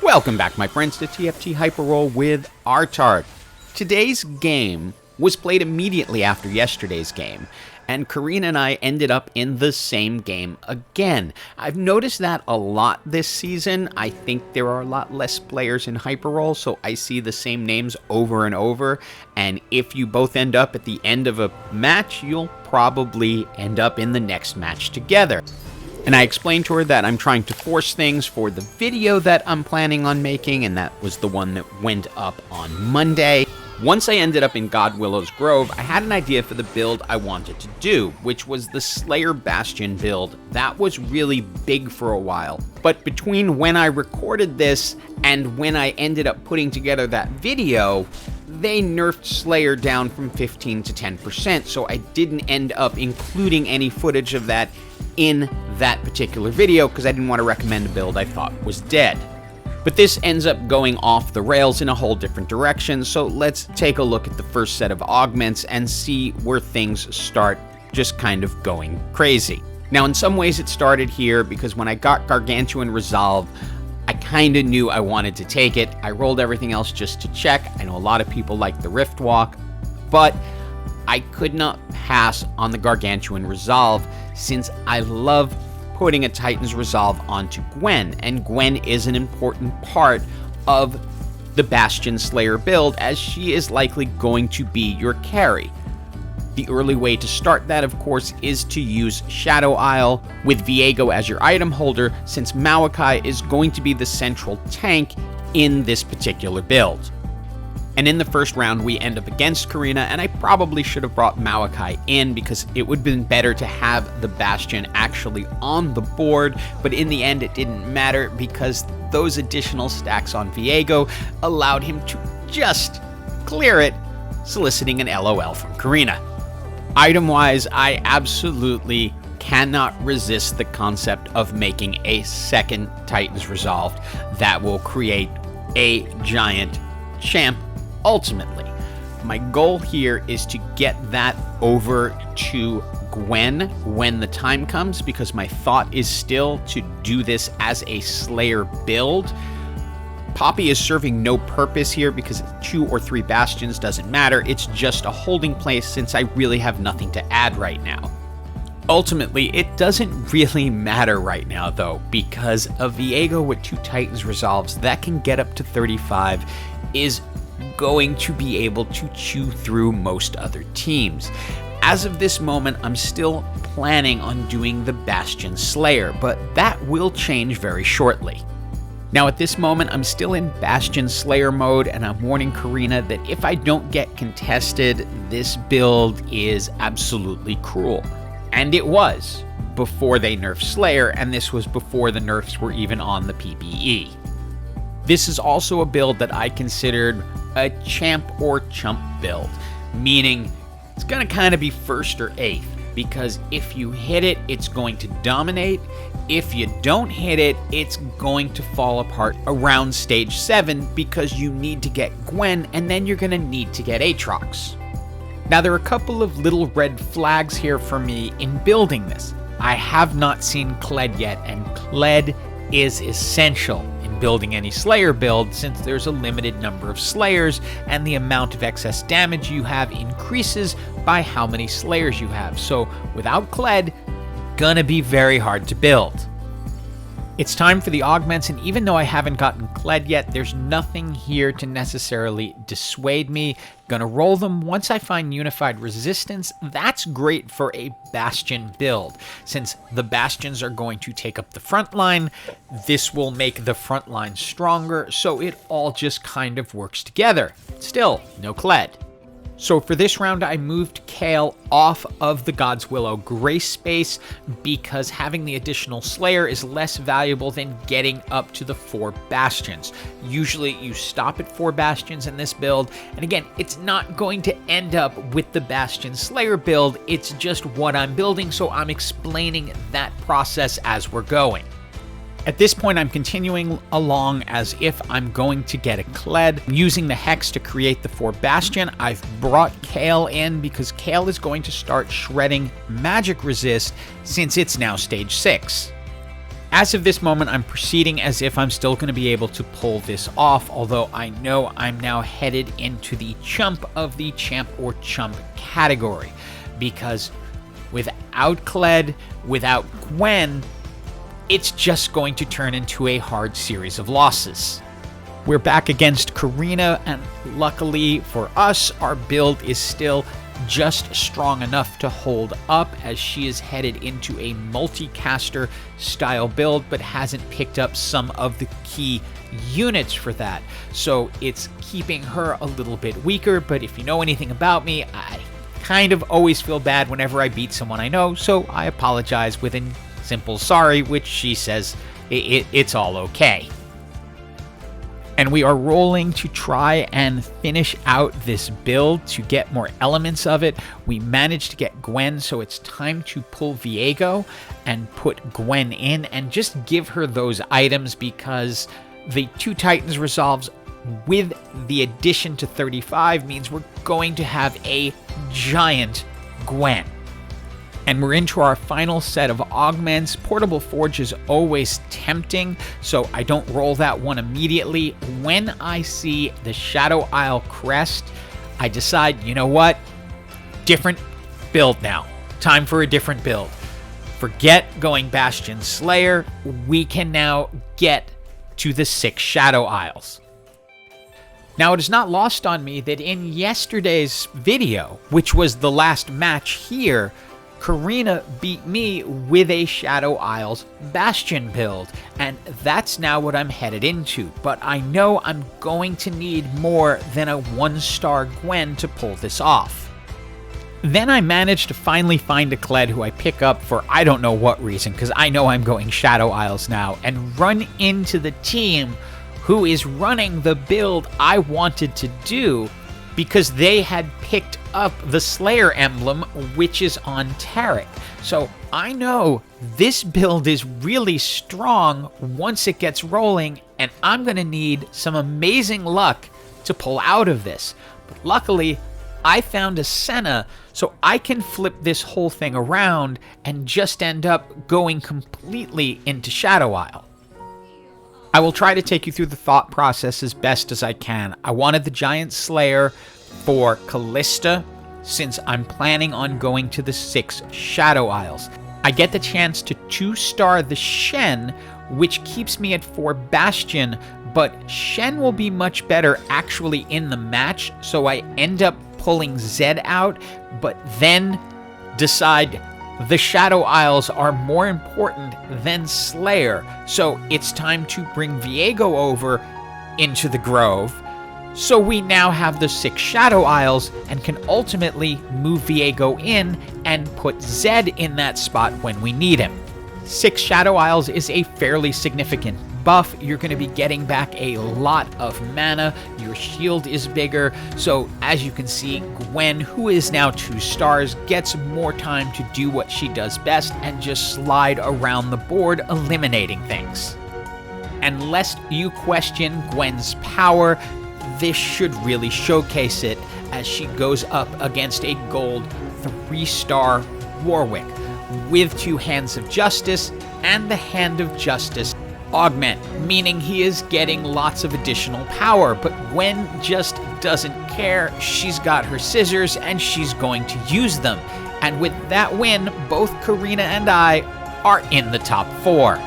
Welcome back, my friends, to TFT Hyperroll with Artard. Today's game was played immediately after yesterday's game, and Karina and I ended up in the same game again. I've noticed that a lot this season. I think there are a lot less players in Hyperroll, so I see the same names over and over, and if you both end up at the end of a match, you'll probably end up in the next match together. And I explained to her that I'm trying to force things for the video that I'm planning on making, and that was the one that went up on Monday. Once I ended up in Godwillow's Grove, I had an idea for the build I wanted to do, which was the Slayer Bastion build. That was really big for a while. But between when I recorded this and when I ended up putting together that video, they nerfed Slayer down from 15 to 10%, so I didn't end up including any footage of that in that particular video because I didn't want to recommend a build I thought was dead. But this ends up going off the rails in a whole different direction, so let's take a look at the first set of augments and see where things start just kind of going crazy. Now, in some ways it started here because when I got Gargantuan Resolve, I kind of knew I wanted to take it. I rolled everything else just to check. I know a lot of people like the Rift Walk, but I could not pass on the Gargantuan Resolve since I love putting a Titan's Resolve onto Gwen, and Gwen is an important part of the Bastion Slayer build as she is likely going to be your carry. The early way to start that, of course, is to use Shadow Isle with Viego as your item holder, since Maokai is going to be the central tank in this particular build. And in the first round, we end up against Karina, and I probably should have brought Maokai in because it would have been better to have the Bastion actually on the board, but in the end, it didn't matter because those additional stacks on Viego allowed him to just clear it, soliciting an LOL from Karina. Item-wise, I absolutely cannot resist the concept of making a second Titan's Resolved that will create a giant champ. Ultimately, my goal here is to get that over to Gwen when the time comes, because my thought is still to do this as a Slayer build. Poppy is serving no purpose here because 2 or 3 Bastions doesn't matter. It's just a holding place since I really have nothing to add right now. Ultimately, it doesn't really matter right now though, because a Viego with 2 Titans Resolves that can get up to 35 is going to be able to chew through most other teams. As of this moment, I'm still planning on doing the Bastion Slayer, but that will change very shortly. Now at this moment, I'm still in Bastion Slayer mode, and I'm warning Karina that if I don't get contested, this build is absolutely cruel. And it was before they nerfed Slayer, and this was before the nerfs were even on the PPE. This is also a build that I considered a champ or chump build, meaning it's going to kind of be first or eighth, because if you hit it, it's going to dominate. If you don't hit it, it's going to fall apart around stage 7 because you need to get Gwen, and then you're going to need to get Aatrox. Now, there are a couple of little red flags here for me in building this. I have not seen Kled yet, and Kled is essential building any Slayer build since there's a limited number of Slayers and the amount of excess damage you have increases by how many Slayers you have. So without Kled, gonna be very hard to build. It's time for the augments, and even though I haven't gotten Kled yet, there's nothing here to necessarily dissuade me. Gonna roll them once I find Unified Resistance. That's great for a Bastion build. Since the Bastions are going to take up the front line, this will make the front line stronger, so it all just kind of works together. Still, no Kled. So for this round, I moved Kale off of the Godswillow Grace space because having the additional Slayer is less valuable than getting up to the 4 Bastions. Usually you stop at 4 Bastions in this build, and again, it's not going to end up with the Bastion Slayer build, it's just what I'm building, so I'm explaining that process as we're going. At this point, I'm continuing along as if I'm going to get a Kled. I'm using the Hex to create the 4 Bastion. I've brought Kale in because Kale is going to start shredding magic resist since it's now stage 6. As of this moment, I'm proceeding as if I'm still going to be able to pull this off, although I know I'm now headed into the chump of the champ or chump category, because without Kled, without Gwen, it's just going to turn into a hard series of losses. We're back against Karina, and luckily for us, our build is still just strong enough to hold up, as she is headed into a multicaster style build but hasn't picked up some of the key units for that. So it's keeping her a little bit weaker, but if you know anything about me, I kind of always feel bad whenever I beat someone I know, so I apologize with a simple sorry, which she says it's all okay. And we are rolling to try and finish out this build to get more elements of it. We managed to get Gwen, so it's time to pull Viego and put Gwen in and just give her those items, because the 2 Titans resolves with the addition to 35 means we're going to have a giant Gwen. And we're into our final set of augments. Portable Forge is always tempting, so I don't roll that one immediately. When I see the Shadow Isle crest, I decide, you know what? Different build now. Time for a different build. Forget going Bastion Slayer. We can now get to the 6 Shadow Isles. Now, it is not lost on me that in yesterday's video, which was the last match here, Karina beat me with a Shadow Isles Bastion build, and that's now what I'm headed into, but I know I'm going to need more than a 1-star Gwen to pull this off. Then I managed to finally find a Kled who I pick up for I don't know what reason, because I know I'm going Shadow Isles now, and run into the team who is running the build I wanted to do, because they had picked up the Slayer emblem, which is on Tarek. So I know this build is really strong once it gets rolling, and I'm going to need some amazing luck to pull out of this. But luckily, I found a Senna, so I can flip this whole thing around and just end up going completely into Shadow Isle. I will try to take you through the thought process as best as I can. I wanted the Giant Slayer for Callista, since I'm planning on going to the 6 Shadow Isles. I get the chance to 2-star the Shen, which keeps me at 4 Bastion, but Shen will be much better actually in the match, so I end up pulling Zed out, but then decide the Shadow Isles are more important than Slayer, so it's time to bring Viego over into the Grove. So we now have the 6 Shadow Isles and can ultimately move Viego in and put Zed in that spot when we need him. 6 Shadow Isles is a fairly significant buff. You're going to be getting back a lot of mana. Your shield is bigger. So as you can see, Gwen, who is now 2 stars, gets more time to do what she does best and just slide around the board, eliminating things. And lest you question Gwen's power, this should really showcase it as she goes up against a gold 3-star Warwick with 2 Hands of Justice and the Hand of Justice augment, meaning he is getting lots of additional power, but Gwen just doesn't care. She's got her scissors and she's going to use them. And with that win, both Karina and I are in the top 4.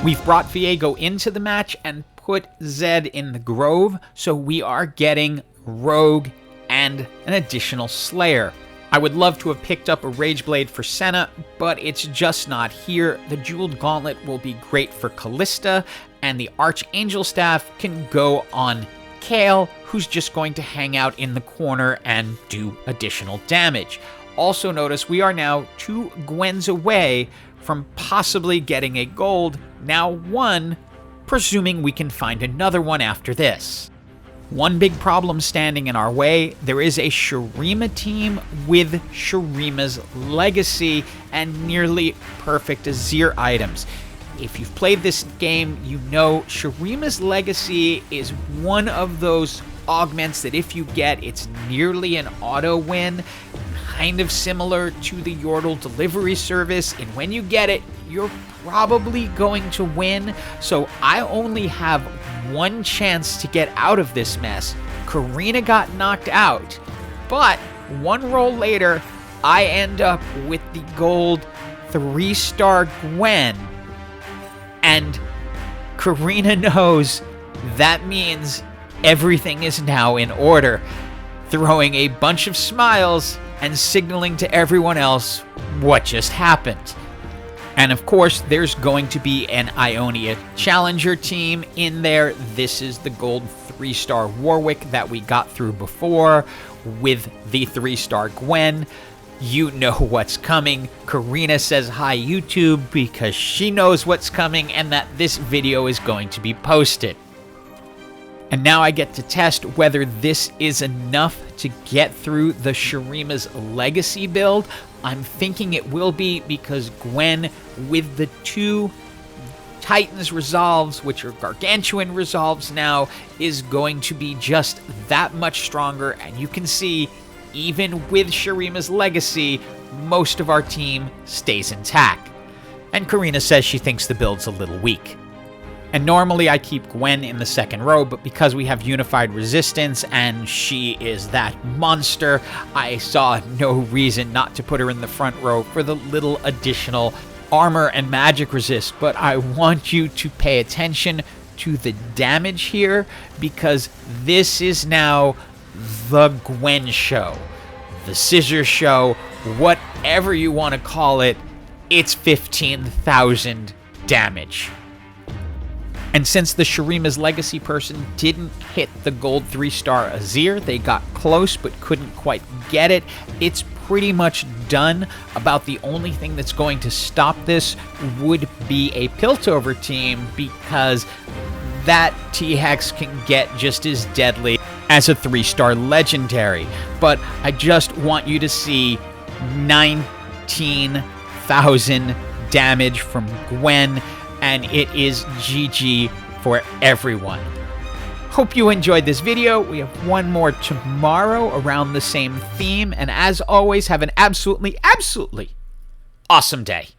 We've brought Viego into the match and put Zed in the Grove, so we are getting Rogue and an additional Slayer. I would love to have picked up a Rage Blade for Senna, but it's just not here. The Jeweled Gauntlet will be great for Callista, and the Archangel Staff can go on Kale, who's just going to hang out in the corner and do additional damage. Also notice we are now 2 Gwens away from possibly getting a gold, now 1, presuming we can find another one after this. One big problem standing in our way, there is a Shurima team with Shurima's Legacy and nearly perfect Azir items. If you've played this game, you know Shurima's Legacy is one of those augments that if you get, it's nearly an auto win, kind of similar to the Yordle delivery service, and when you get it, you're probably going to win. So I only have one chance to get out of this mess. Karina got knocked out, but one roll later, I end up with the gold 3-star Gwen. And Karina knows that means everything is now in order, throwing a bunch of smiles and signaling to everyone else what just happened. And of course, there's going to be an Ionia Challenger team in there. This is the gold 3-star Warwick that we got through before with the 3-star Gwen. You know what's coming. Karina says hi YouTube because she knows what's coming and that this video is going to be posted. And now I get to test whether this is enough to get through the Shurima's Legacy build. I'm thinking it will be because Gwen, with the 2 Titans resolves, which are gargantuan resolves now, is going to be just that much stronger. And you can see, even with Shurima's Legacy, most of our team stays intact. And Karina says she thinks the build's a little weak. And normally I keep Gwen in the second row, but because we have unified resistance and she is that monster, I saw no reason not to put her in the front row for the little additional armor and magic resist. But I want you to pay attention to the damage here, because this is now the Gwen show, the scissor show, whatever you want to call it. It's 15,000 damage. And since the Shurima's Legacy person didn't hit the gold 3-star Azir, they got close but couldn't quite get it, it's pretty much done. About the only thing that's going to stop this would be a Piltover team, because that T-Hex can get just as deadly as a 3-star Legendary. But I just want you to see 19,000 damage from Gwen, and it is GG for everyone. Hope you enjoyed this video. We have one more tomorrow around the same theme, and as always, have an absolutely awesome day.